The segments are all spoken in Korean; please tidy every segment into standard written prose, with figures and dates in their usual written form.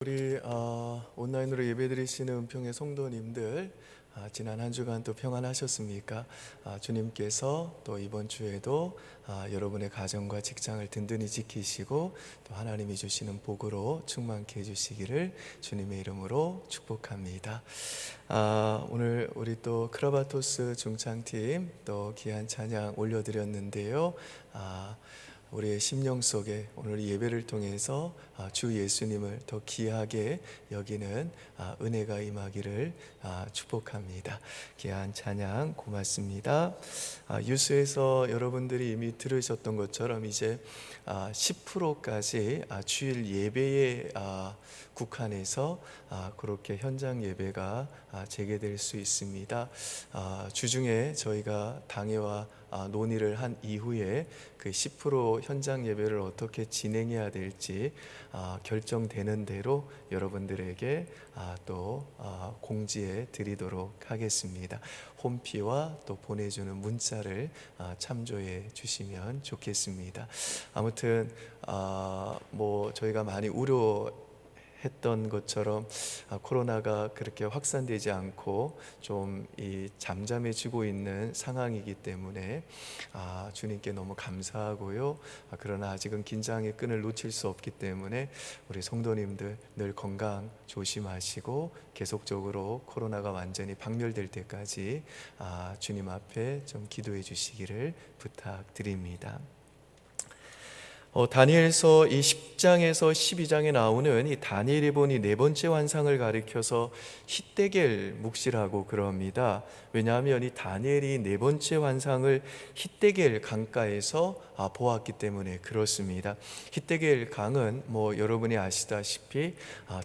우리 온라인으로 예배드리시는 은평의 성도님들, 지난 한 주간 또 평안하셨습니까? 주님께서 또 이번 주에도 여러분의 가정과 직장을 든든히 지키시고 또 하나님이 주시는 복으로 충만케 해주시기를 주님의 이름으로 축복합니다. 오늘 우리 또 크라바토스 중창팀 또 귀한 찬양 올려드렸는데요. 우리의 심령 속에 오늘 예배를 통해서 주 예수님을 더 귀하게 여기는 은혜가 임하기를 축복합니다. 귀한 찬양 고맙습니다. 뉴스에서 여러분들이 이미 들으셨던 것처럼 이제 10%까지 주일 예배에 국한해서 그렇게 현장 예배가 재개될 수 있습니다. 주중에 저희가 당회와 논의를 한 이후에 그 10% 현장 예배를 어떻게 진행해야 될지 결정되는 대로 여러분들에게 또 공지해 드리도록 하겠습니다. 홈피와 또 보내주는 문자를 참조해 주시면 좋겠습니다. 아무튼 저희가 많이 우려했던 것처럼 코로나가 그렇게 확산되지 않고 좀 잠잠해지고 있는 상황이기 때문에 주님께 너무 감사하고요. 그러나 아직은 긴장의 끈을 놓칠 수 없기 때문에 우리 성도님들 늘 건강 조심하시고 계속적으로 코로나가 완전히 박멸될 때까지 주님 앞에 좀 기도해 주시기를 부탁드립니다. 다니엘서 이 10장에서 12장에 나오는 이 다니엘이 본 이 네 번째 환상을 가리켜서 히데겔 묵시라고 그럽니다. 왜냐하면 이 다니엘이 네 번째 환상을 히데겔 강가에서 보았기 때문에 그렇습니다. 히데겔 강은 여러분이 아시다시피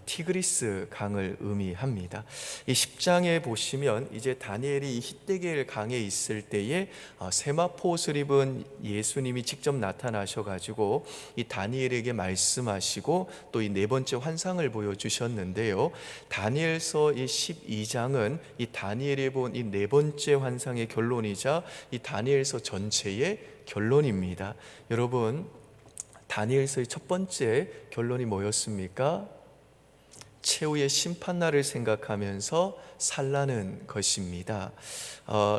티그리스 강을 의미합니다. 이 10장에 보시면 이제 다니엘이 이 히데겔 강에 있을 때에 세마포 옷을 입은 예수님이 직접 나타나셔가지고 이 다니엘에게 말씀하시고 또 이 네 번째 환상을 보여주셨는데요. 다니엘서 이 12장은 이 다니엘이 본 이 네 번째 환상의 결론이자 이 다니엘서 전체의 결론입니다. 여러분, 다니엘서의 첫 번째 결론이 뭐였습니까? 최후의 심판날을 생각하면서 살라는 것입니다.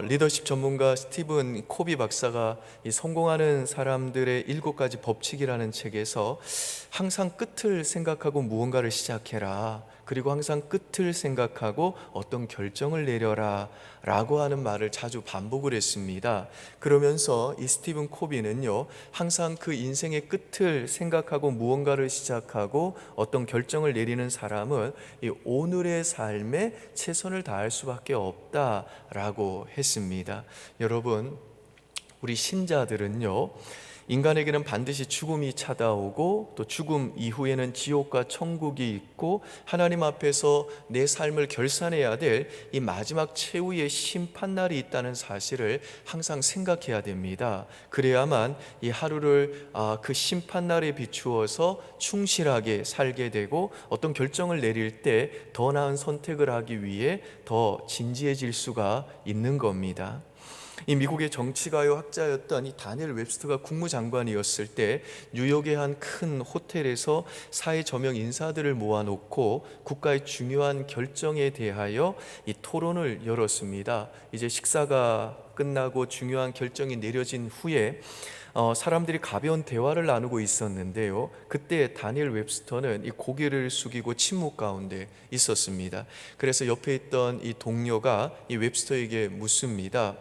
리더십 전문가 스티븐 코비 박사가 이 성공하는 사람들의 7가지 법칙이라는 책에서 항상 끝을 생각하고 무언가를 시작해라, 그리고 항상 끝을 생각하고 어떤 결정을 내려라 라고 하는 말을 자주 반복을 했습니다. 그러면서 이 스티븐 코비는요, 항상 그 인생의 끝을 생각하고 무언가를 시작하고 어떤 결정을 내리는 사람은 이 오늘의 삶에 최선을 다할 수밖에 없다라고 했습니다. 여러분, 우리 신자들은요, 인간에게는 반드시 죽음이 찾아오고 또 죽음 이후에는 지옥과 천국이 있고 하나님 앞에서 내 삶을 결산해야 될 이 마지막 최후의 심판날이 있다는 사실을 항상 생각해야 됩니다. 그래야만 이 하루를 그 심판날에 비추어서 충실하게 살게 되고 어떤 결정을 내릴 때 더 나은 선택을 하기 위해 더 진지해질 수가 있는 겁니다. 이 미국의 정치가요 학자였던 이 다니엘 웹스터가 국무장관이었을 때 뉴욕의 한 큰 호텔에서 사회 저명 인사들을 모아놓고 국가의 중요한 결정에 대하여 이 토론을 열었습니다. 이제 식사가 끝나고 중요한 결정이 내려진 후에 사람들이 가벼운 대화를 나누고 있었는데요, 그때 다니엘 웹스터는 이 고개를 숙이고 침묵 가운데 있었습니다. 그래서 옆에 있던 이 동료가 이 웹스터에게 묻습니다.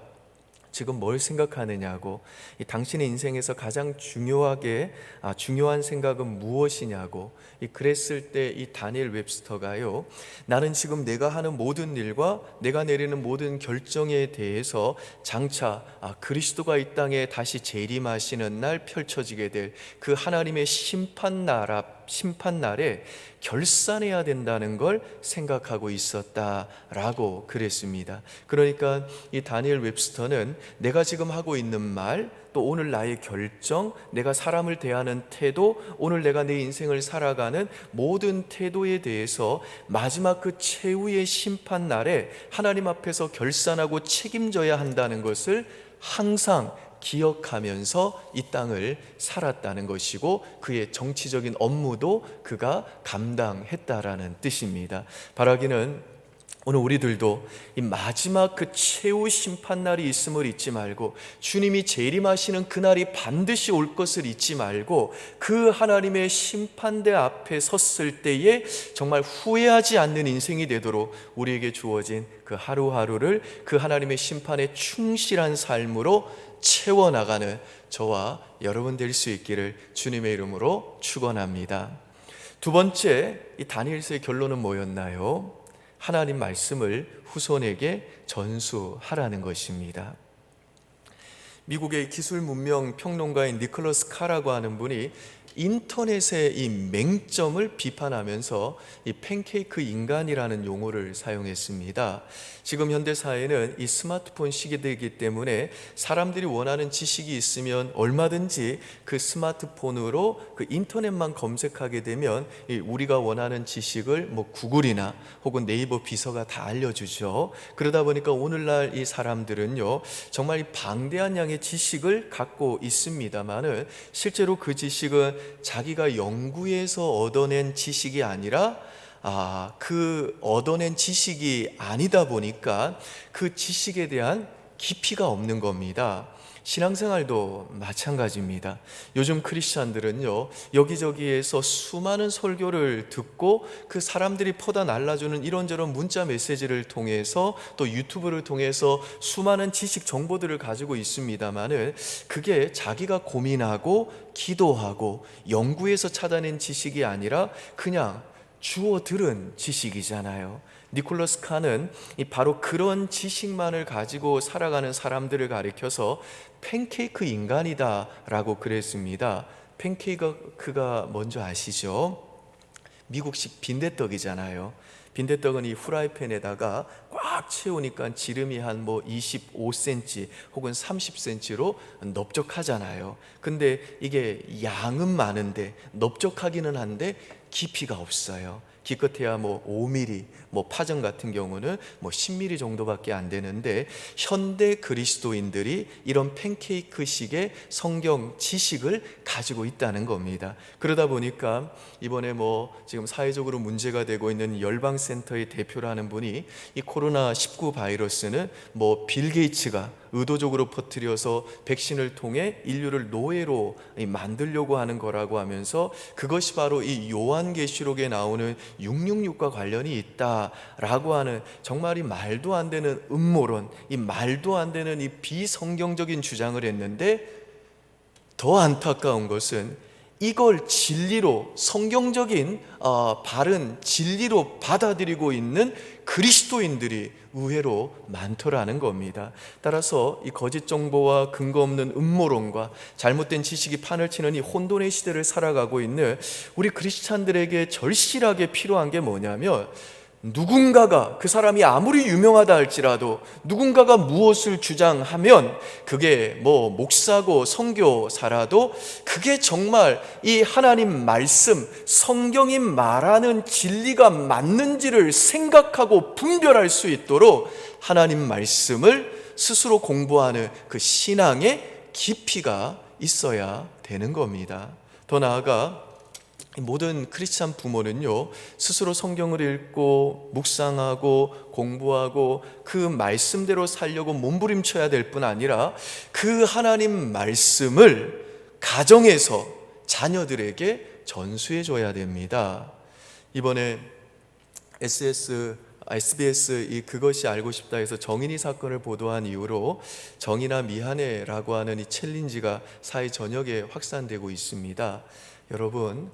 지금 뭘 생각하느냐고, 당신의 인생에서 가장 중요한 생각은 무엇이냐고. 그랬을 때 이 다니엘 웹스터가요, 나는 지금 내가 하는 모든 일과 내가 내리는 모든 결정에 대해서 장차 그리스도가 이 땅에 다시 재림하시는 날 펼쳐지게 될 그 하나님의 심판날에 결산해야 된다는 걸 생각하고 있었다라고 그랬습니다. 그러니까 이 다니엘 웹스터는 내가 지금 하고 있는 말, 또 오늘 나의 결정, 내가 사람을 대하는 태도, 오늘 내가 내 인생을 살아가는 모든 태도에 대해서 마지막 그 최후의 심판날에 하나님 앞에서 결산하고 책임져야 한다는 것을 항상 기억하면서 이 땅을 살았다는 것이고 그의 정치적인 업무도 그가 감당했다라는 뜻입니다. 바라기는 오늘 우리들도 이 마지막 그 최후 심판날이 있음을 잊지 말고 주님이 재림하시는 그날이 반드시 올 것을 잊지 말고 그 하나님의 심판대 앞에 섰을 때에 정말 후회하지 않는 인생이 되도록 우리에게 주어진 그 하루하루를 그 하나님의 심판에 충실한 삶으로 채워나가는 저와 여러분 될 수 있기를 주님의 이름으로 축원합니다. 두 번째, 이 다니엘서의 결론은 뭐였나요? 하나님 말씀을 후손에게 전수하라는 것입니다. 미국의 기술 문명 평론가인 니콜러스 카라고 하는 분이 인터넷의 이 맹점을 비판하면서 이 팬케이크 인간이라는 용어를 사용했습니다. 지금 현대 사회는 이 스마트폰 시대이기 때문에 사람들이 원하는 지식이 있으면 얼마든지 그 스마트폰으로 그 인터넷만 검색하게 되면 우리가 원하는 지식을 뭐 구글이나 혹은 네이버 비서가 다 알려주죠. 그러다 보니까 오늘날 이 사람들은요 정말 이 방대한 양의 지식을 갖고 있습니다만은 실제로 그 지식은 자기가 연구해서 얻어낸 지식이 아니라 그 얻어낸 지식이 아니다 보니까 그 지식에 대한 깊이가 없는 겁니다. 신앙생활도 마찬가지입니다. 요즘 크리스찬들은요 여기저기에서 수많은 설교를 듣고 그 사람들이 퍼다 날라주는 이런저런 문자 메시지를 통해서 또 유튜브를 통해서 수많은 지식 정보들을 가지고 있습니다만은 그게 자기가 고민하고 기도하고 연구해서 찾아낸 지식이 아니라 그냥 주워 들은 지식이잖아요. 니콜러스 칸은 바로 그런 지식만을 가지고 살아가는 사람들을 가리켜서 팬케이크 인간이다 라고 그랬습니다. 팬케이크가 뭔지 아시죠? 미국식 빈대떡이잖아요. 빈대떡은 이 후라이팬에다가 꽉 채우니까 지름이 한 25cm 혹은 30cm로 넓적하잖아요. 근데 이게 양은 많은데 넓적하기는 한데 깊이가 없어요. 기껏해야 5mm, 파전 같은 경우는 10mm 정도밖에 안 되는데 현대 그리스도인들이 이런 팬케이크식의 성경 지식을 가지고 있다는 겁니다. 그러다 보니까 이번에 지금 사회적으로 문제가 되고 있는 열방센터의 대표라는 분이 이 코로나19 바이러스는 빌 게이츠가 의도적으로 퍼뜨려서 백신을 통해 인류를 노예로 만들려고 하는 거라고 하면서 그것이 바로 이 요한계시록에 나오는 666과 관련이 있다라고 하는 정말 이 말도 안 되는 음모론, 이 말도 안 되는 이 비성경적인 주장을 했는데 더 안타까운 것은 이걸 진리로 성경적인 바른 진리로 받아들이고 있는 그리스도인들이 의외로 많더라는 겁니다. 따라서 이 거짓 정보와 근거 없는 음모론과 잘못된 지식이 판을 치는 이 혼돈의 시대를 살아가고 있는 우리 크리스찬들에게 절실하게 필요한 게 뭐냐면 누군가가 그 사람이 아무리 유명하다 할지라도 누군가가 무엇을 주장하면 그게 목사고 선교사라도 그게 정말 이 하나님 말씀 성경이 말하는 진리가 맞는지를 생각하고 분별할 수 있도록 하나님 말씀을 스스로 공부하는 그 신앙의 깊이가 있어야 되는 겁니다. 더 나아가 모든 크리스찬 부모는요 스스로 성경을 읽고 묵상하고 공부하고 그 말씀대로 살려고 몸부림쳐야 될 뿐 아니라 그 하나님 말씀을 가정에서 자녀들에게 전수해 줘야 됩니다. 이번에 SBS 이 그것이 알고 싶다 해서 정인이 사건을 보도한 이후로 정인아 미안해라고 하는 이 챌린지가 사회 전역에 확산되고 있습니다. 여러분,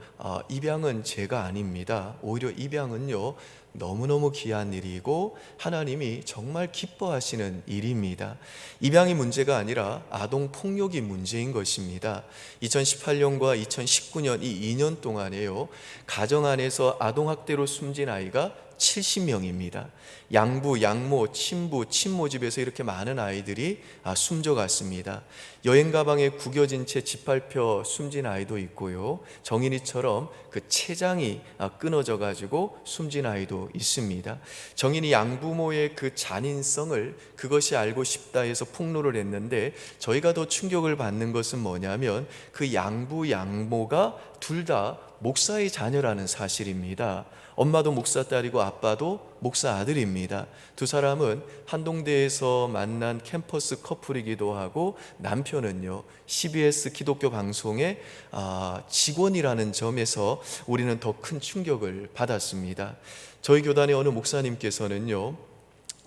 입양은 죄가 아닙니다. 오히려 입양은요 너무너무 귀한 일이고 하나님이 정말 기뻐하시는 일입니다. 입양이 문제가 아니라 아동 폭력이 문제인 것입니다. 2018년과 2019년 이 2년 동안에요 가정 안에서 아동 학대로 숨진 아이가 70명입니다. 양부, 양모, 친부, 친모 집에서 이렇게 많은 아이들이 숨져갔습니다. 여행 가방에 구겨진 채 짓밟혀 숨진 아이도 있고요. 정인이처럼 그 췌장이 끊어져 가지고 숨진 아이도 있습니다. 정인이 양부모의 그 잔인성을 그것이 알고 싶다 해서 폭로를 했는데, 저희가 더 충격을 받는 것은 뭐냐면 그 양부, 양모가 둘 다 목사의 자녀라는 사실입니다. 엄마도 목사 딸이고 아빠도 목사 아들입니다. 두 사람은 한동대에서 만난 캠퍼스 커플이기도 하고, 남편은요 CBS 기독교 방송의 직원이라는 점에서 우리는 더 큰 충격을 받았습니다. 저희 교단의 어느 목사님께서는요,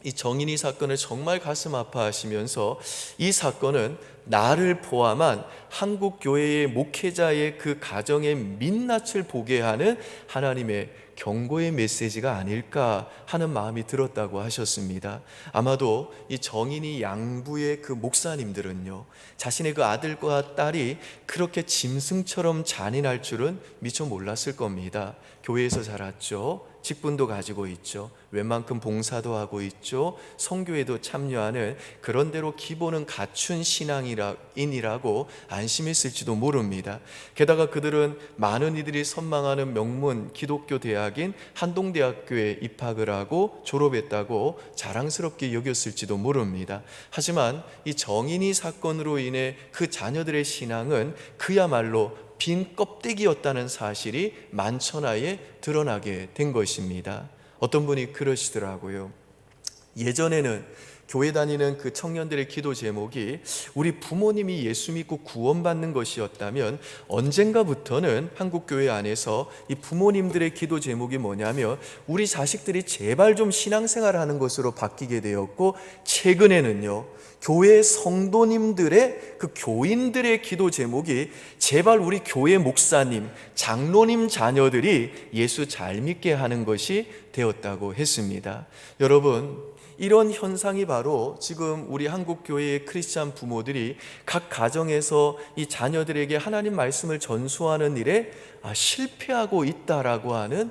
이 정인이 사건을 정말 가슴 아파하시면서 이 사건은 나를 포함한 한국 교회의 목회자의 그 가정의 민낯을 보게 하는 하나님의 경고의 메시지가 아닐까 하는 마음이 들었다고 하셨습니다. 아마도 이 정인이 양부의 그 목사님들은요, 자신의 그 아들과 딸이 그렇게 짐승처럼 잔인할 줄은 미처 몰랐을 겁니다. 교회에서 자랐죠. 직분도 가지고 있죠. 웬만큼 봉사도 하고 있죠. 성교에도 참여하는, 그런대로 기본은 갖춘 신앙인이라고 안심했을지도 모릅니다. 게다가 그들은 많은 이들이 선망하는 명문 기독교 대학인 한동대학교에 입학을 하고 졸업했다고 자랑스럽게 여겼을지도 모릅니다. 하지만 이 정인이 사건으로 인해 그 자녀들의 신앙은 그야말로 빈 껍데기였다는 사실이 만천하에 드러나게 된 것입니다. 어떤 분이 그러시더라고요. 예전에는 교회 다니는 그 청년들의 기도 제목이 우리 부모님이 예수 믿고 구원받는 것이었다면, 언젠가부터는 한국 교회 안에서 이 부모님들의 기도 제목이 뭐냐면 우리 자식들이 제발 좀 신앙생활하는 것으로 바뀌게 되었고, 최근에는요 교회 성도님들의 그 교인들의 기도 제목이 제발 우리 교회 목사님, 장로님 자녀들이 예수 잘 믿게 하는 것이 되었다고 했습니다. 여러분, 이런 현상이 바로 지금 우리 한국 교회의 크리스찬 부모들이 각 가정에서 이 자녀들에게 하나님 말씀을 전수하는 일에 실패하고 있다라고 하는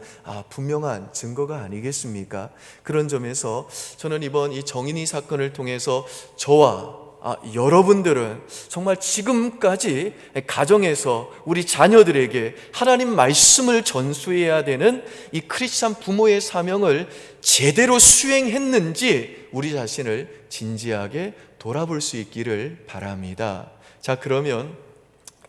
분명한 증거가 아니겠습니까? 그런 점에서 저는 이번 이 정인이 사건을 통해서 저와 여러분들은 정말 지금까지 가정에서 우리 자녀들에게 하나님 말씀을 전수해야 되는 이 크리스찬 부모의 사명을 제대로 수행했는지 우리 자신을 진지하게 돌아볼 수 있기를 바랍니다. 자, 그러면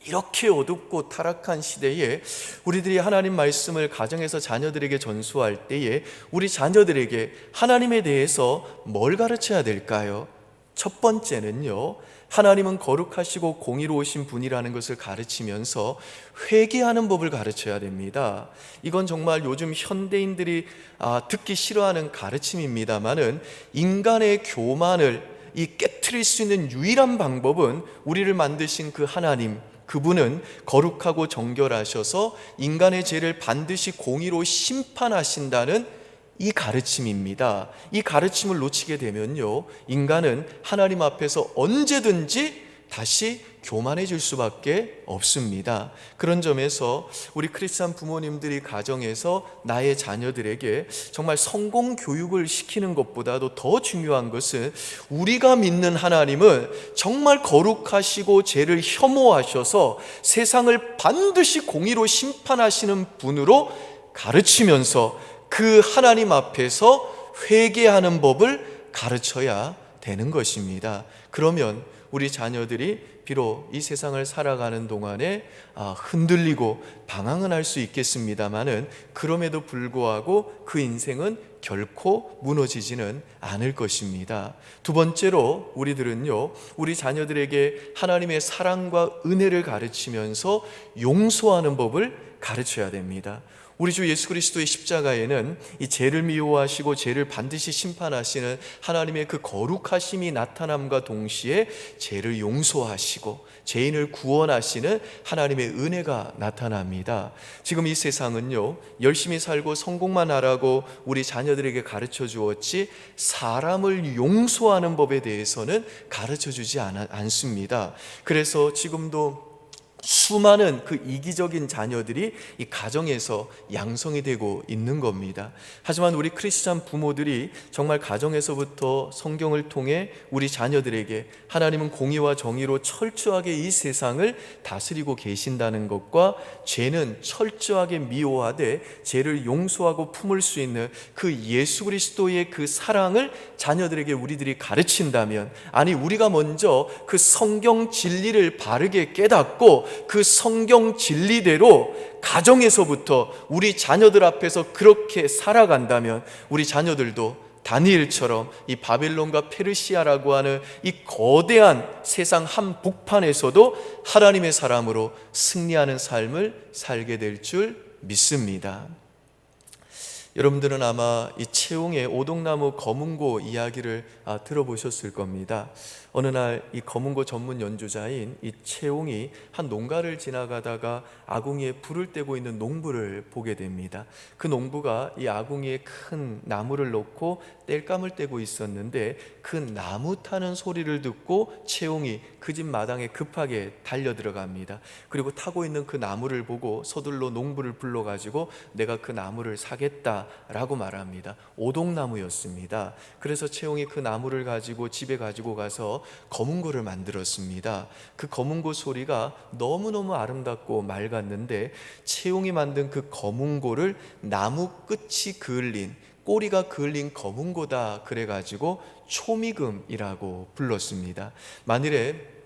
이렇게 어둡고 타락한 시대에 우리들이 하나님 말씀을 가정에서 자녀들에게 전수할 때에 우리 자녀들에게 하나님에 대해서 뭘 가르쳐야 될까요? 첫 번째는요, 하나님은 거룩하시고 공의로우신 분이라는 것을 가르치면서 회개하는 법을 가르쳐야 됩니다. 이건 정말 요즘 현대인들이 듣기 싫어하는 가르침입니다만은, 인간의 교만을 깨트릴 수 있는 유일한 방법은 우리를 만드신 그 하나님, 그분은 거룩하고 정결하셔서 인간의 죄를 반드시 공의로 심판하신다는 이 가르침입니다. 이 가르침을 놓치게 되면요, 인간은 하나님 앞에서 언제든지 다시 교만해질 수밖에 없습니다. 그런 점에서 우리 크리스찬 부모님들이 가정에서 나의 자녀들에게 정말 성공 교육을 시키는 것보다도 더 중요한 것은 우리가 믿는 하나님은 정말 거룩하시고 죄를 혐오하셔서 세상을 반드시 공의로 심판하시는 분으로 가르치면서 그 하나님 앞에서 회개하는 법을 가르쳐야 되는 것입니다. 그러면 우리 자녀들이 비록 이 세상을 살아가는 동안에 흔들리고 방황은 할 수 있겠습니다마는, 그럼에도 불구하고 그 인생은 결코 무너지지는 않을 것입니다. 두 번째로 우리들은요, 우리 자녀들에게 하나님의 사랑과 은혜를 가르치면서 용서하는 법을 가르쳐야 됩니다. 우리 주 예수 그리스도의 십자가에는 이 죄를 미워하시고 죄를 반드시 심판하시는 하나님의 그 거룩하심이 나타남과 동시에 죄를 용서하시고 죄인을 구원하시는 하나님의 은혜가 나타납니다. 지금 이 세상은요, 열심히 살고 성공만 하라고 우리 자녀들에게 가르쳐 주었지 사람을 용서하는 법에 대해서는 가르쳐 주지 않습니다. 그래서 지금도 수많은 그 이기적인 자녀들이 이 가정에서 양성이 되고 있는 겁니다. 하지만 우리 크리스찬 부모들이 정말 가정에서부터 성경을 통해 우리 자녀들에게 하나님은 공의와 정의로 철저하게 이 세상을 다스리고 계신다는 것과 죄는 철저하게 미워하되 죄를 용서하고 품을 수 있는 그 예수 그리스도의 그 사랑을 자녀들에게 우리들이 가르친다면, 아니 우리가 먼저 그 성경 진리를 바르게 깨닫고 그 성경 진리대로 가정에서부터 우리 자녀들 앞에서 그렇게 살아간다면 우리 자녀들도 다니엘처럼 이 바벨론과 페르시아라고 하는 이 거대한 세상 한복판에서도 하나님의 사람으로 승리하는 삶을 살게 될 줄 믿습니다. 여러분들은 아마 이 채용의 오동나무 거문고 이야기를 들어보셨을 겁니다. 어느 날 이 거문고 전문 연주자인 이 채용이 한 농가를 지나가다가 아궁이에 불을 떼고 있는 농부를 보게 됩니다. 그 농부가 이 아궁이에 큰 나무를 놓고 땔감을 떼고 있었는데 그 나무 타는 소리를 듣고 채용이 그 집 마당에 급하게 달려 들어갑니다. 그리고 타고 있는 그 나무를 보고 서둘러 농부를 불러가지고 내가 그 나무를 사겠다라고 말합니다. 오동나무였습니다. 그래서 채용이 그 나무를 가지고 집에 가지고 가서 거문고를 만들었습니다. 그 거문고 소리가 너무너무 아름답고 맑았는데 채용이 만든 그 거문고를 나무 끝이 그을린, 꼬리가 그을린 거문고다 그래가지고 초미금이라고 불렀습니다. 만일에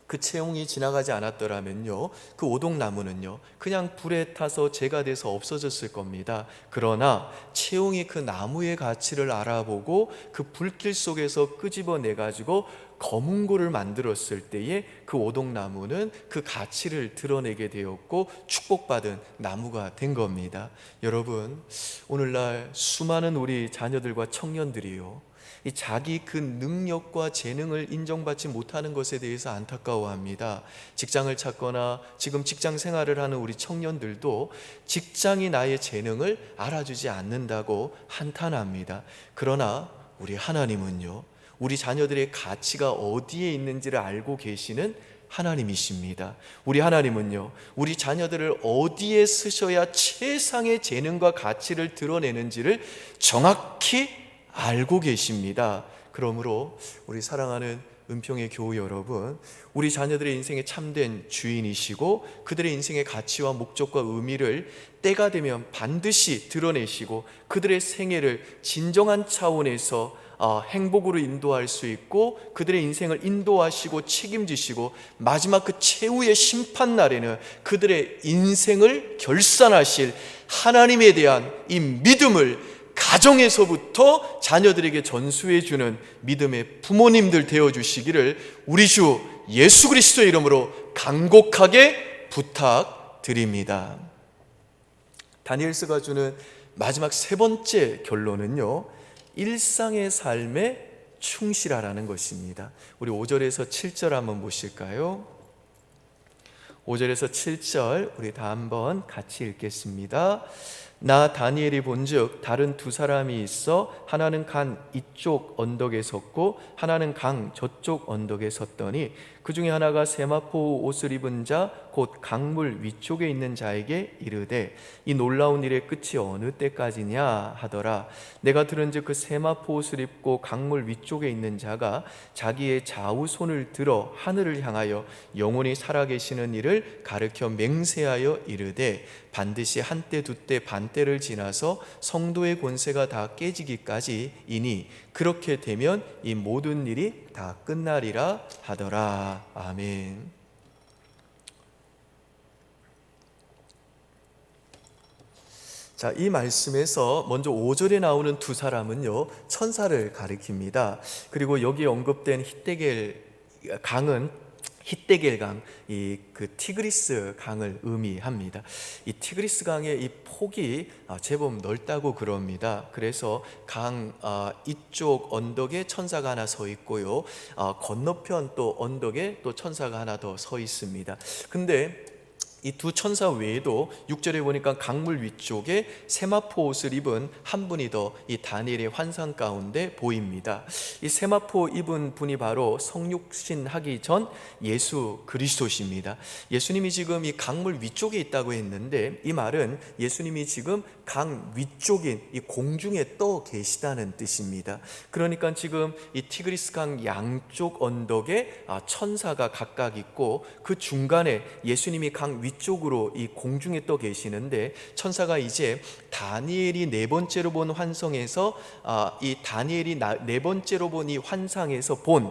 그 채용이 지나가지 않았더라면요, 그 오동나무는요 그냥 불에 타서 재가 돼서 없어졌을 겁니다. 그러나 채용이 그 나무의 가치를 알아보고 그 불길 속에서 끄집어내 가지고 거문고를 만들었을 때에 그 오동나무는 그 가치를 드러내게 되었고 축복받은 나무가 된 겁니다. 여러분, 오늘날 수많은 우리 자녀들과 청년들이요, 이 자기 그 능력과 재능을 인정받지 못하는 것에 대해서 안타까워합니다. 직장을 찾거나 지금 직장 생활을 하는 우리 청년들도 직장이 나의 재능을 알아주지 않는다고 한탄합니다. 그러나 우리 하나님은요, 우리 자녀들의 가치가 어디에 있는지를 알고 계시는 하나님이십니다. 우리 하나님은요, 우리 자녀들을 어디에 쓰셔야 최상의 재능과 가치를 드러내는지를 정확히 알고 계십니다. 그러므로 우리 사랑하는 은평의 교우 여러분, 우리 자녀들의 인생의 참된 주인이시고 그들의 인생의 가치와 목적과 의미를 때가 되면 반드시 드러내시고 그들의 생애를 진정한 차원에서 행복으로 인도할 수 있고 그들의 인생을 인도하시고 책임지시고 마지막 그 최후의 심판날에는 그들의 인생을 결산하실 하나님에 대한 이 믿음을 가정에서부터 자녀들에게 전수해 주는 믿음의 부모님들 되어 주시기를 우리 주 예수 그리스도의 이름으로 간곡하게 부탁드립니다. 다니엘서가 주는 마지막 세 번째 결론은요, 일상의 삶에 충실하라는 것입니다. 우리 5절에서 7절 한번 보실까요? 5절에서 7절 우리 다 한번 같이 읽겠습니다. 나 다니엘이 본즉 다른 두 사람이 있어 하나는 강 이쪽 언덕에 섰고 하나는 강 저쪽 언덕에 섰더니 그 중에 하나가 세마포 옷을 입은 자 곧 강물 위쪽에 있는 자에게 이르되 이 놀라운 일의 끝이 어느 때까지냐 하더라. 내가 들은즉 그 세마포 옷을 입고 강물 위쪽에 있는 자가 자기의 좌우손을 들어 하늘을 향하여 영원히 살아계시는 이를 가르쳐 맹세하여 이르되 반드시 한때 두때 반때를 지나서 성도의 권세가 다 깨지기까지 이니 그렇게 되면 이 모든 일이 다 끝나리라 하더라. 아멘. 자, 이 말씀에서 먼저 5절에 나오는 두 사람은요, 천사를 가리킵니다. 그리고 여기 언급된 히데겔 강은 히데겔 강, 이 그 티그리스 강을 의미합니다. 이 티그리스 강의 이 폭이 제법 넓다고 그럽니다. 그래서 강 이쪽 언덕에 천사가 하나 서 있고요, 건너편 또 언덕에 또 천사가 하나 더 서 있습니다. 근데 이 두 천사 외에도 6절에 보니까 강물 위쪽에 세마포 옷을 입은 한 분이 더 이 다니엘의 환상 가운데 보입니다. 이 세마포 입은 분이 바로 성육신 하기 전 예수 그리스도십니다. 예수님이 지금 이 강물 위쪽에 있다고 했는데, 이 말은 예수님이 지금 강 위쪽인 이 공중에 떠 계시다는 뜻입니다. 그러니까 지금 이 티그리스 강 양쪽 언덕에 천사가 각각 있고, 그 중간에 예수님이 강 위쪽으로 이 공중에 떠 계시는데, 천사가 이제 다니엘이 네 번째로 본 환상에서 이 다니엘이 네 번째로 본 이 환상에서 본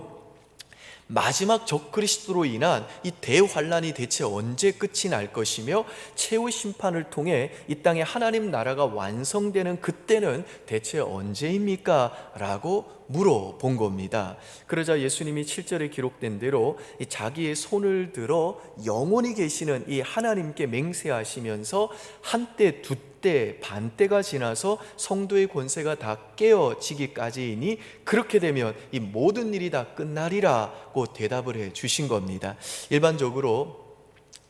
마지막 적그리스도로 인한 이 대환란이 대체 언제 끝이 날 것이며, 최후 심판을 통해 이 땅에 하나님 나라가 완성되는 그때는 대체 언제입니까? 라고 물어본 겁니다. 그러자 예수님이 7절에 기록된 대로 자기의 손을 들어 영원히 계시는 이 하나님께 맹세하시면서 한때 두때 반때가 지나서 성도의 권세가 다 깨어지기까지이니 그렇게 되면 이 모든 일이 다 끝나리라고 대답을 해 주신 겁니다. 일반적으로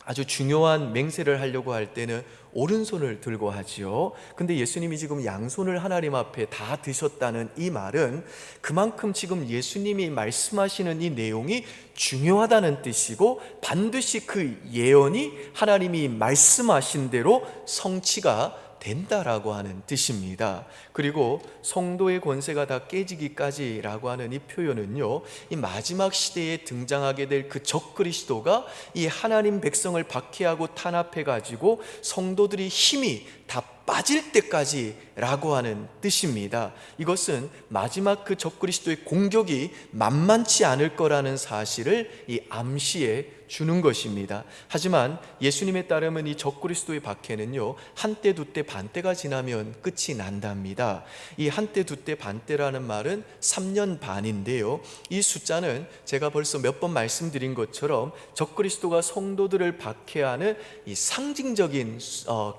아주 중요한 맹세를 하려고 할 때는 오른손을 들고 하지요. 근데 예수님이 지금 양손을 하나님 앞에 다 드셨다는 이 말은 그만큼 지금 예수님이 말씀하시는 이 내용이 중요하다는 뜻이고, 반드시 그 예언이 하나님이 말씀하신 대로 성취가 된다라고 하는 뜻입니다. 그리고 성도의 권세가 다 깨지기까지라고 하는 이 표현은요, 이 마지막 시대에 등장하게 될 그 적그리스도가 이 하나님 백성을 박해하고 탄압해 가지고 성도들이 힘이 다 빠질 때까지라고 하는 뜻입니다. 이것은 마지막 그 적그리스도의 공격이 만만치 않을 거라는 사실을 이 암시해 주는 것입니다. 하지만 예수님에 따르면 이 적그리스도의 박해는요, 한때 두때 반때가 지나면 끝이 난답니다. 이 한때 두때 반때라는 말은 3년 반인데요, 이 숫자는 제가 벌써 몇 번 말씀드린 것처럼 적그리스도가 성도들을 박해하는 이 상징적인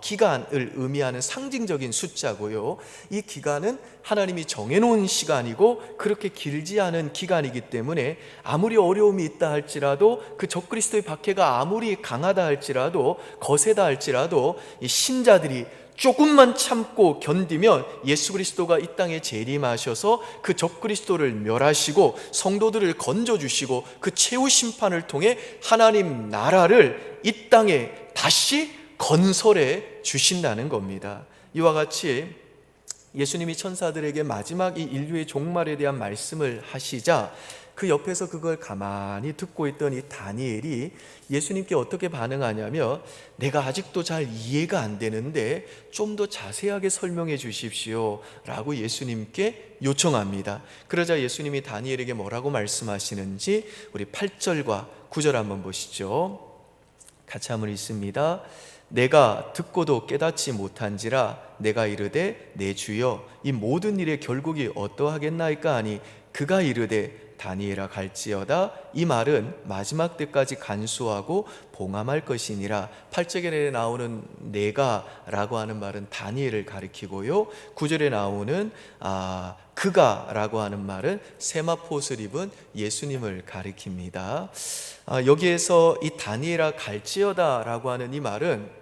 기간을 의미하는 상징적인 숫자고요, 이 기간은 하나님이 정해놓은 시간이고 그렇게 길지 않은 기간이기 때문에 아무리 어려움이 있다 할지라도, 그 적그리스도의 박해가 아무리 강하다 할지라도, 거세다 할지라도, 이 신자들이 조금만 참고 견디면 예수 그리스도가 이 땅에 재림하셔서 그 적그리스도를 멸하시고 성도들을 건져주시고 그 최후 심판을 통해 하나님 나라를 이 땅에 다시 건설해 주신다는 겁니다. 이와 같이 예수님이 천사들에게 마지막 이 인류의 종말에 대한 말씀을 하시자, 그 옆에서 그걸 가만히 듣고 있던 이 다니엘이 예수님께 어떻게 반응하냐면, 내가 아직도 잘 이해가 안 되는데 좀 더 자세하게 설명해 주십시오 라고 예수님께 요청합니다. 그러자 예수님이 다니엘에게 뭐라고 말씀하시는지 우리 8절과 9절 한번 보시죠. 같이 한번 읽습니다. 내가 듣고도 깨닫지 못한지라 내가 이르되 내 주여 이 모든 일의 결국이 어떠하겠나이까 하니, 그가 이르되 다니엘아 갈지어다. 이 말은 마지막 때까지 간수하고 봉함할 것이니라. 8절에 나오는 내가 라고 하는 말은 다니엘을 가리키고요, 9절에 나오는 그가 라고 하는 말은 세마포옷을 입은 예수님을 가리킵니다. 여기에서 이 다니엘아 갈지어다 라고 하는 이 말은,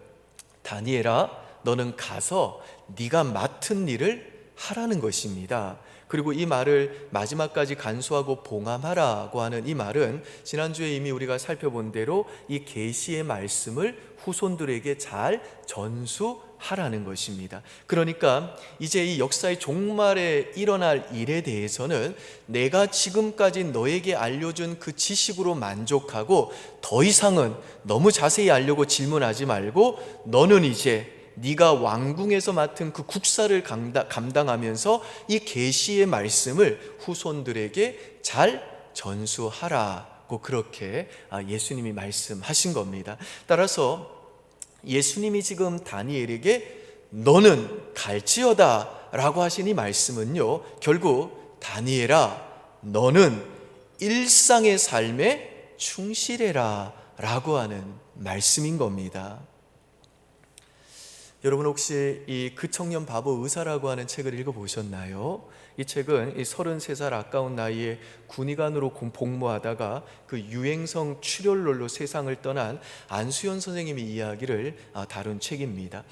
다니엘아 너는 가서 네가 맡은 일을 하라는 것입니다. 그리고 이 말을 마지막까지 간수하고 봉함하라고 하는 이 말은 지난주에 이미 우리가 살펴본 대로 이 계시의 말씀을 후손들에게 잘 전수하라는 것입니다. 그러니까 이제 이 역사의 종말에 일어날 일에 대해서는 내가 지금까지 너에게 알려준 그 지식으로 만족하고 더 이상은 너무 자세히 알려고 질문하지 말고, 너는 이제 네가 왕궁에서 맡은 그 국사를 감당하면서 이 계시의 말씀을 후손들에게 잘 전수하라고 그렇게 예수님이 말씀하신 겁니다. 따라서 예수님이 지금 다니엘에게 너는 갈지어다 라고 하신 이 말씀은요, 결국 다니엘아 너는 일상의 삶에 충실해라 라고 하는 말씀인 겁니다. 여러분 혹시 이 그 청년 바보 의사라고 하는 책을 읽어보셨나요? 이 책은 이 33살 아까운 나이에 군의관으로 복무하다가 그 유행성 출혈로 세상을 떠난 안수연 선생님의 이야기를 다룬 책입니다.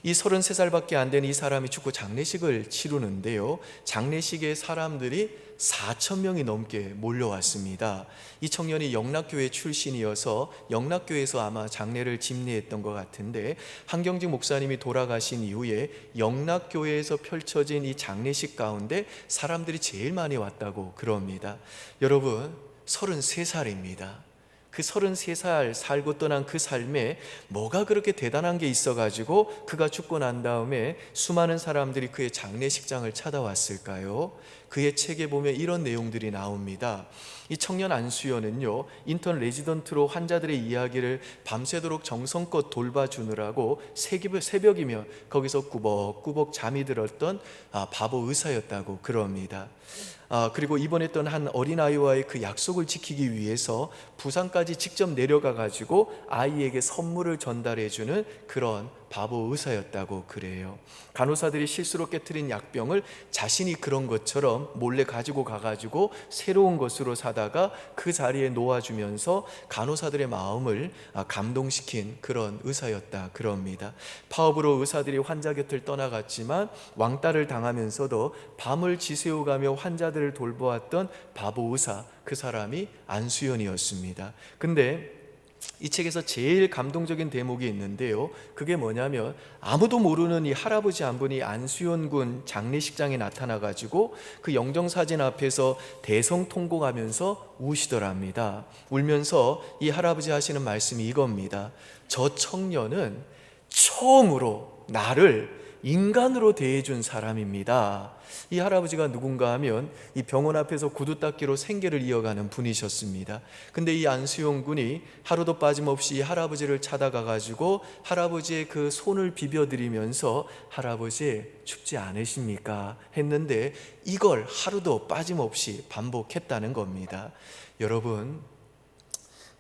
이 33살밖에 안 된 이 사람이 죽고 장례식을 치르는데요, 장례식에 사람들이 4,000명이 넘게 몰려왔습니다. 이 청년이 영락교회 출신이어서 영락교회에서 아마 장례를 집례했던 것 같은데, 한경직 목사님이 돌아가신 이후에 영락교회에서 펼쳐진 이 장례식 가운데 사람들이 제일 많이 왔다고 그럽니다. 여러분, 33살입니다. 그 33살 살고 떠난 그 삶에 뭐가 그렇게 대단한 게 있어가지고 그가 죽고 난 다음에 수많은 사람들이 그의 장례식장을 찾아왔을까요? 그의 책에 보면 이런 내용들이 나옵니다. 이 청년 안수연은요, 인턴 레지던트로 환자들의 이야기를 밤새도록 정성껏 돌봐주느라고 새벽이면 거기서 꾸벅꾸벅 잠이 들었던 바보 의사였다고 그럽니다. 그리고 입원했던 한 어린아이와의 그 약속을 지키기 위해서 부산까지 직접 내려가 가지고 아이에게 선물을 전달해주는 그런 바보 의사였다고 그래요. 간호사들이 실수로 깨트린 약병을 자신이 그런 것처럼 몰래 가지고 가가지고 새로운 것으로 사다가 그 자리에 놓아주면서 간호사들의 마음을 감동시킨 그런 의사였다 그럽니다. 파업으로 의사들이 환자 곁을 떠나갔지만 왕따를 당하면서도 밤을 지새우가며 환자들을 돌보았던 바보 의사, 그 사람이 안수연이었습니다. 근데 이 책에서 제일 감동적인 대목이 있는데요, 그게 뭐냐면 아무도 모르는 이 할아버지 한 분이 안수연 군 장례식장에 나타나가지고 그 영정사진 앞에서 대성통곡하면서 우시더랍니다. 울면서 이 할아버지 하시는 말씀이 이겁니다. 저 청년은 처음으로 나를 인간으로 대해준 사람입니다. 이 할아버지가 누군가 하면 이 병원 앞에서 구두 닦기로 생계를 이어가는 분이셨습니다. 근데 이 안수용 군이 하루도 빠짐없이 이 할아버지를 찾아가 가지고 할아버지의 그 손을 비벼드리면서 할아버지 춥지 않으십니까? 했는데 이걸 하루도 빠짐없이 반복했다는 겁니다. 여러분,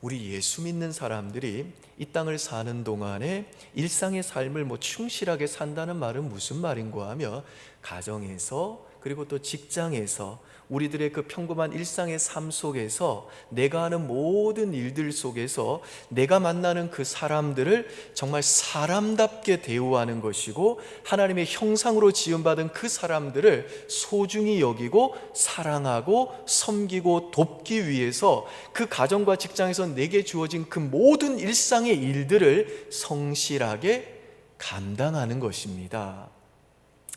우리 예수 믿는 사람들이 이 땅을 사는 동안에 일상의 삶을 충실하게 산다는 말은 무슨 말인가 하면, 가정에서 그리고 또 직장에서 우리들의 그 평범한 일상의 삶 속에서 내가 하는 모든 일들 속에서 내가 만나는 그 사람들을 정말 사람답게 대우하는 것이고, 하나님의 형상으로 지음받은 그 사람들을 소중히 여기고 사랑하고 섬기고 돕기 위해서 그 가정과 직장에서 내게 주어진 그 모든 일상의 일들을 성실하게 감당하는 것입니다.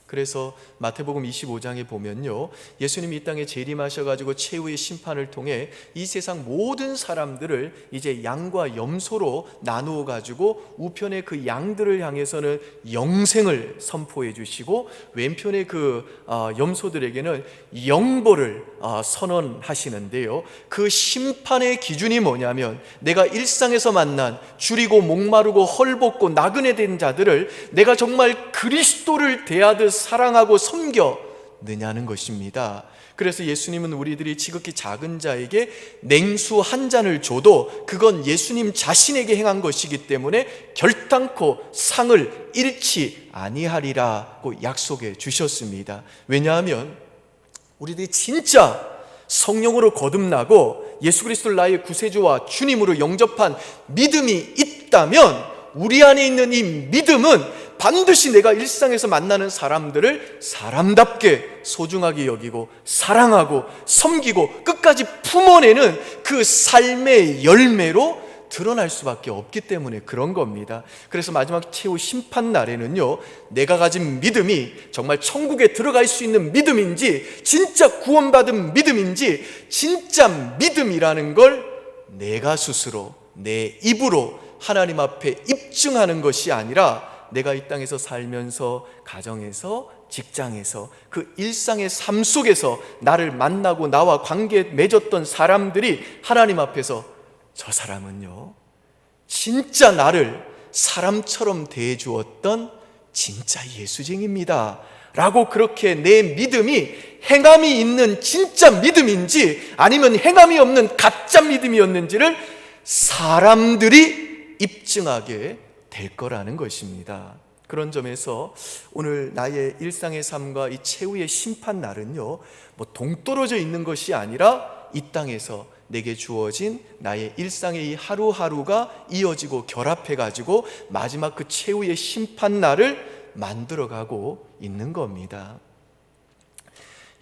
그래서 마태복음 25장에 보면요, 예수님이 이 땅에 재림하셔가지고 최후의 심판을 통해 이 세상 모든 사람들을 이제 양과 염소로 나누어 가지고 우편의 그 양들을 향해서는 영생을 선포해 주시고 왼편의 그 염소들에게는 영벌을 선언하시는데요, 그 심판의 기준이 뭐냐면, 내가 일상에서 만난 줄이고 목마르고 헐벗고 나그네 된 자들을 내가 정말 그리스도를 대하듯 사랑하고 섬겨느냐는 것입니다. 그래서 예수님은 우리들이 지극히 작은 자에게 냉수 한 잔을 줘도 그건 예수님 자신에게 행한 것이기 때문에 결단코 상을 잃지 아니하리라고 약속해 주셨습니다. 왜냐하면 우리들이 진짜 성령으로 거듭나고 예수 그리스도를 나의 구세주와 주님으로 영접한 믿음이 있다면, 우리 안에 있는 이 믿음은 반드시 내가 일상에서 만나는 사람들을 사람답게 소중하게 여기고 사랑하고 섬기고 끝까지 품어내는 그 삶의 열매로 드러날 수밖에 없기 때문에 그런 겁니다. 그래서 마지막 최후 심판 날에는요, 내가 가진 믿음이 정말 천국에 들어갈 수 있는 믿음인지, 진짜 구원받은 믿음인지, 진짜 믿음이라는 걸 내가 스스로 내 입으로 하나님 앞에 입증하는 것이 아니라, 내가 이 땅에서 살면서 가정에서 직장에서 그 일상의 삶 속에서 나를 만나고 나와 관계 맺었던 사람들이 하나님 앞에서 저 사람은요 진짜 나를 사람처럼 대해주었던 진짜 예수쟁입니다 라고, 그렇게 내 믿음이 행함이 있는 진짜 믿음인지 아니면 행함이 없는 가짜 믿음이었는지를 사람들이 입증하게 될 거라는 것입니다. 그런 점에서 오늘 나의 일상의 삶과 이 최후의 심판 날은요, 뭐 동떨어져 있는 것이 아니라 이 땅에서 내게 주어진 나의 일상의 이 하루하루가 이어지고 결합해가지고 마지막 그 최후의 심판 날을 만들어가고 있는 겁니다.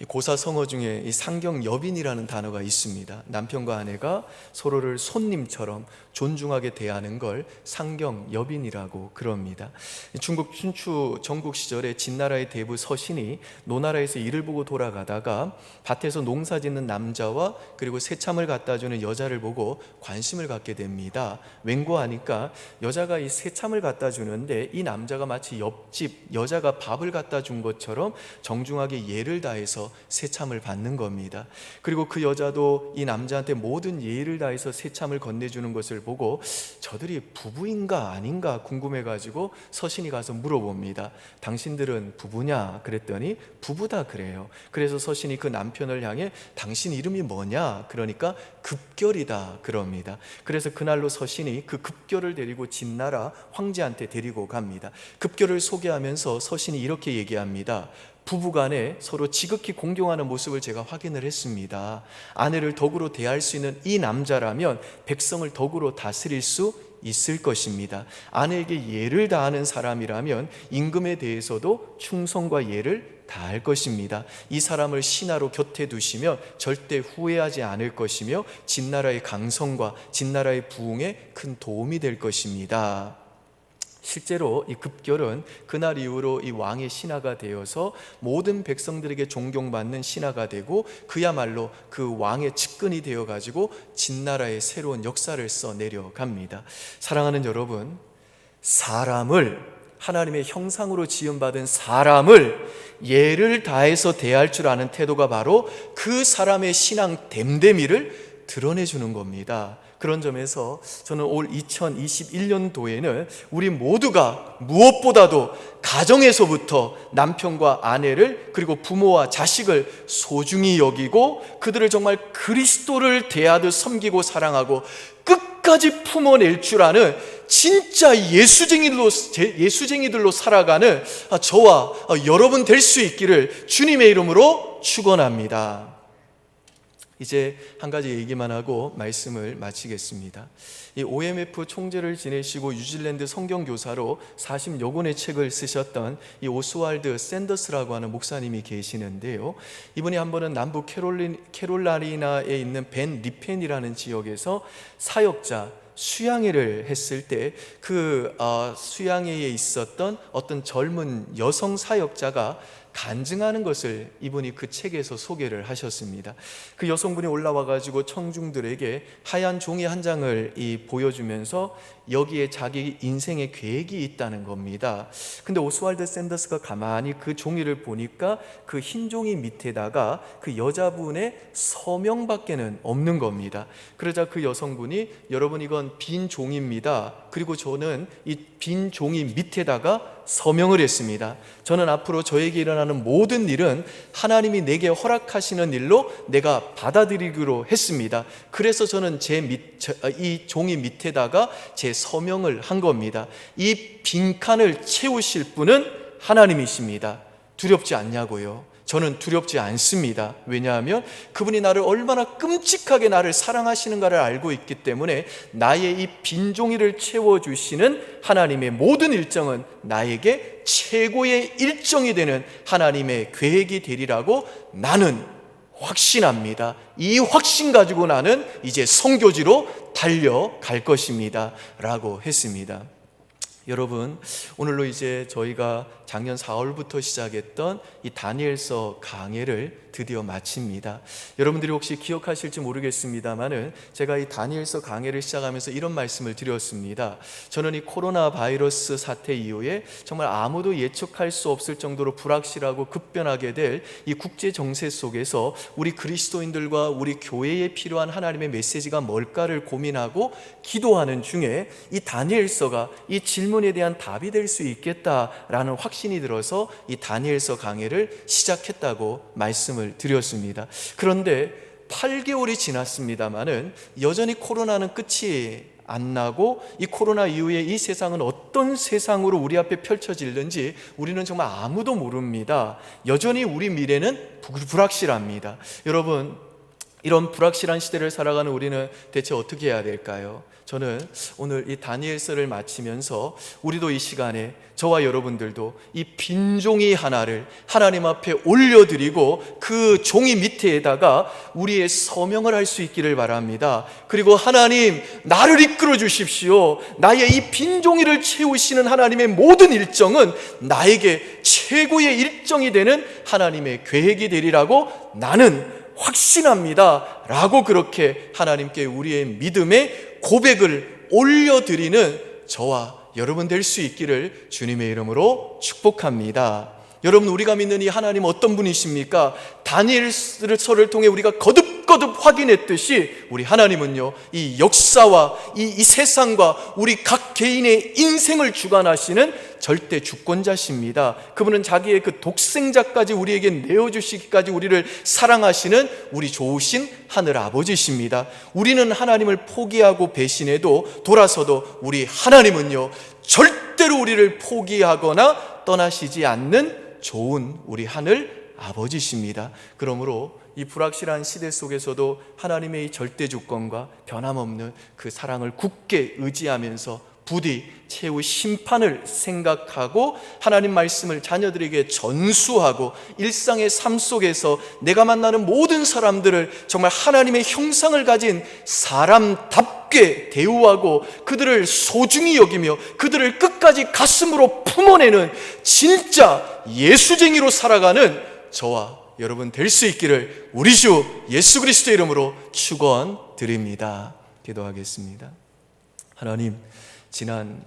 고사성어 중에 이 상경여빈이라는 단어가 있습니다. 남편과 아내가 서로를 손님처럼 존중하게 대하는 걸 상경여빈이라고 그럽니다. 중국 춘추 전국 시절에 진나라의 대부 서신이 노나라에서 일을 보고 돌아가다가 밭에서 농사 짓는 남자와 그리고 새참을 갖다 주는 여자를 보고 관심을 갖게 됩니다. 왠고하니까 여자가 이 새참을 갖다 주는데 이 남자가 마치 옆집 여자가 밥을 갖다 준 것처럼 정중하게 예를 다해서 새참을 받는 겁니다. 그리고 그 여자도 이 남자한테 모든 예의를 다해서 새참을 건네주는 것을 보고 저들이 부부인가 아닌가 궁금해가지고 서신이 가서 물어봅니다. 당신들은 부부냐? 그랬더니 부부다 그래요. 그래서 서신이 그 남편을 향해 당신 이름이 뭐냐? 그러니까 급결이다 그럽니다. 그래서 그날로 서신이 그 급결을 데리고 진나라 황제한테 데리고 갑니다. 급결을 소개하면서 서신이 이렇게 얘기합니다. 부부간에 서로 지극히 공경하는 모습을 제가 확인을 했습니다. 아내를 덕으로 대할 수 있는 이 남자라면 백성을 덕으로 다스릴 수 있을 것입니다. 아내에게 예를 다하는 사람이라면 임금에 대해서도 충성과 예를 다할 것입니다. 이 사람을 신하로 곁에 두시면 절대 후회하지 않을 것이며 진나라의 강성과 진나라의 부흥에 큰 도움이 될 것입니다. 실제로 이 급결은 그날 이후로 이 왕의 신하가 되어서 모든 백성들에게 존경받는 신하가 되고 그야말로 그 왕의 측근이 되어가지고 진나라의 새로운 역사를 써 내려갑니다. 사랑하는 여러분, 하나님의 형상으로 지음받은 사람을 예를 다해서 대할 줄 아는 태도가 바로 그 사람의 신앙 됨됨이를 드러내주는 겁니다. 그런 점에서 저는 올 2021년도에는 우리 모두가 무엇보다도 가정에서부터 남편과 아내를 그리고 부모와 자식을 소중히 여기고 그들을 정말 그리스도를 대하듯 섬기고 사랑하고 끝까지 품어낼 줄 아는 진짜 예수쟁이들로 살아가는 저와 여러분 될 수 있기를 주님의 이름으로 축원합니다. 이제 한 가지 얘기만 하고 말씀을 마치겠습니다. 이 OMF 총재를 지내시고 뉴질랜드 성경교사로 40여 권의 책을 쓰셨던 이 오스왈드 샌더스라고 하는 목사님이 계시는데요. 이분이 한 번은 남부 캐롤라이나에 있는 벤 리펜이라는 지역에서 사역자 수양회를 했을 때 그 수양회에 있었던 어떤 젊은 여성 사역자가 간증하는 것을 이분이 그 책에서 소개를 하셨습니다. 그 여성분이 올라와 가지고 청중들에게 하얀 종이 한 장을 보여주면서 여기에 자기 인생의 계획이 있다는 겁니다. 근데 오스왈드 샌더스가 가만히 그 종이를 보니까 그 흰 종이 밑에다가 그 여자분의 서명밖에는 없는 겁니다. 그러자 그 여성분이 여러분 이건 빈 종입니다. 그리고 저는 이 빈 종이 밑에다가 서명을 했습니다. 저는 앞으로 저에게 일어나는 모든 일은 하나님이 내게 허락하시는 일로 내가 받아들이기로 했습니다. 그래서 저는 이 종이 밑에다가 제 서명을 한 겁니다. 이 빈칸을 채우실 분은 하나님이십니다. 두렵지 않냐고요? 저는 두렵지 않습니다. 왜냐하면 그분이 나를 얼마나 끔찍하게 나를 사랑하시는가를 알고 있기 때문에 나의 이 빈종이를 채워주시는 하나님의 모든 일정은 나에게 최고의 일정이 되는 하나님의 계획이 되리라고 나는 확신합니다. 이 확신 가지고 나는 이제 선교지로 달려갈 것입니다 라고 했습니다. 여러분, 오늘로 이제 저희가 작년 4월부터 시작했던 이 다니엘서 강해를 드디어 마칩니다. 여러분들이 혹시 기억하실지 모르겠습니다만은 제가 이 다니엘서 강해를 시작하면서 이런 말씀을 드렸습니다. 저는 이 코로나 바이러스 사태 이후에 정말 아무도 예측할 수 없을 정도로 불확실하고 급변하게 될 이 국제 정세 속에서 우리 그리스도인들과 우리 교회에 필요한 하나님의 메시지가 뭘까를 고민하고 기도하는 중에 이 다니엘서가 이 질문에 대한 답이 될 수 있겠다라는 확신이 들어서 이 다니엘서 강해를 시작했다고 말씀을 드렸습니다. 그런데 8개월이 지났습니다만은 여전히 코로나는 끝이 안 나고 이 코로나 이후에 이 세상은 어떤 세상으로 우리 앞에 펼쳐질는지 우리는 정말 아무도 모릅니다. 여전히 우리 미래는 불확실합니다. 여러분, 이런 불확실한 시대를 살아가는 우리는 대체 어떻게 해야 될까요? 저는 오늘 이 다니엘서를 마치면서 우리도 이 시간에 저와 여러분들도 이 빈 종이 하나를 하나님 앞에 올려드리고 그 종이 밑에다가 우리의 서명을 할 수 있기를 바랍니다. 그리고 하나님, 나를 이끌어 주십시오. 나의 이 빈 종이를 채우시는 하나님의 모든 일정은 나에게 최고의 일정이 되는 하나님의 계획이 되리라고 나는 확신합니다 라고 그렇게 하나님께 우리의 믿음의 고백을 올려드리는 저와 여러분 될 수 있기를 주님의 이름으로 축복합니다. 여러분, 우리가 믿는 이 하나님 어떤 분이십니까? 다니엘서를 통해 우리가 거듭거듭 확인했듯이 우리 하나님은요, 이 역사와 이 세상과 우리 각 개인의 인생을 주관하시는 절대 주권자십니다. 그분은 자기의 그 독생자까지 우리에게 내어주시기까지 우리를 사랑하시는 우리 좋으신 하늘 아버지십니다. 우리는 하나님을 포기하고 배신해도 돌아서도 우리 하나님은요, 절대로 우리를 포기하거나 떠나시지 않는 좋은 우리 하늘 아버지십니다. 그러므로 이 불확실한 시대 속에서도 하나님의 이 절대 주권과 변함없는 그 사랑을 굳게 의지하면서 부디 최후 심판을 생각하고 하나님 말씀을 자녀들에게 전수하고 일상의 삶 속에서 내가 만나는 모든 사람들을 정말 하나님의 형상을 가진 사람답게 대우하고 그들을 소중히 여기며 그들을 끝까지 가슴으로 품어내는 진짜 예수쟁이로 살아가는 저와 여러분 될 수 있기를 우리 주 예수 그리스도의 이름으로 축원드립니다. 기도하겠습니다. 하나님, 지난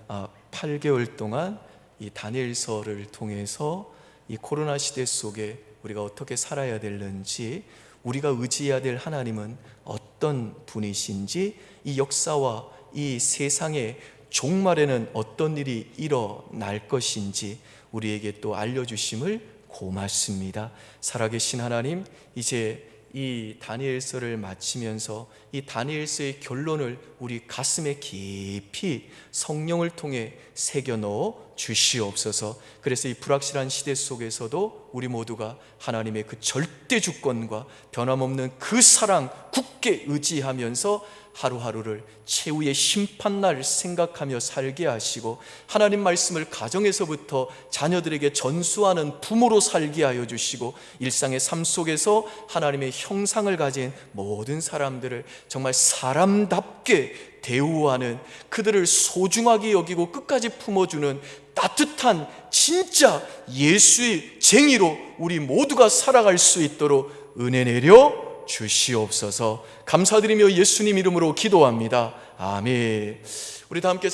8개월 동안 이 다니엘서를 통해서 이 코로나 시대 속에 우리가 어떻게 살아야 되는지, 우리가 의지해야 될 하나님은 어떤 분이신지, 이 역사와 이 세상의 종말에는 어떤 일이 일어날 것인지 우리에게 또 알려주심을 고맙습니다. 살아계신 하나님, 이제 이 다니엘서를 마치면서 이 다니엘서의 결론을 우리 가슴에 깊이 성령을 통해 새겨 넣어 주시옵소서. 그래서 이 불확실한 시대 속에서도 우리 모두가 하나님의 그 절대 주권과 변함없는 그 사랑 굳게 의지하면서 하루하루를 최후의 심판날 생각하며 살게 하시고, 하나님 말씀을 가정에서부터 자녀들에게 전수하는 부모로 살게 하여 주시고, 일상의 삶 속에서 하나님의 형상을 가진 모든 사람들을 정말 사람답게 대우하는, 그들을 소중하게 여기고 끝까지 품어주는 따뜻한 진짜 예수의 쟁이로 우리 모두가 살아갈 수 있도록 은혜 내려 주시옵소서. 감사드리며 예수님 이름으로 기도합니다. 아멘. 우리 다 함께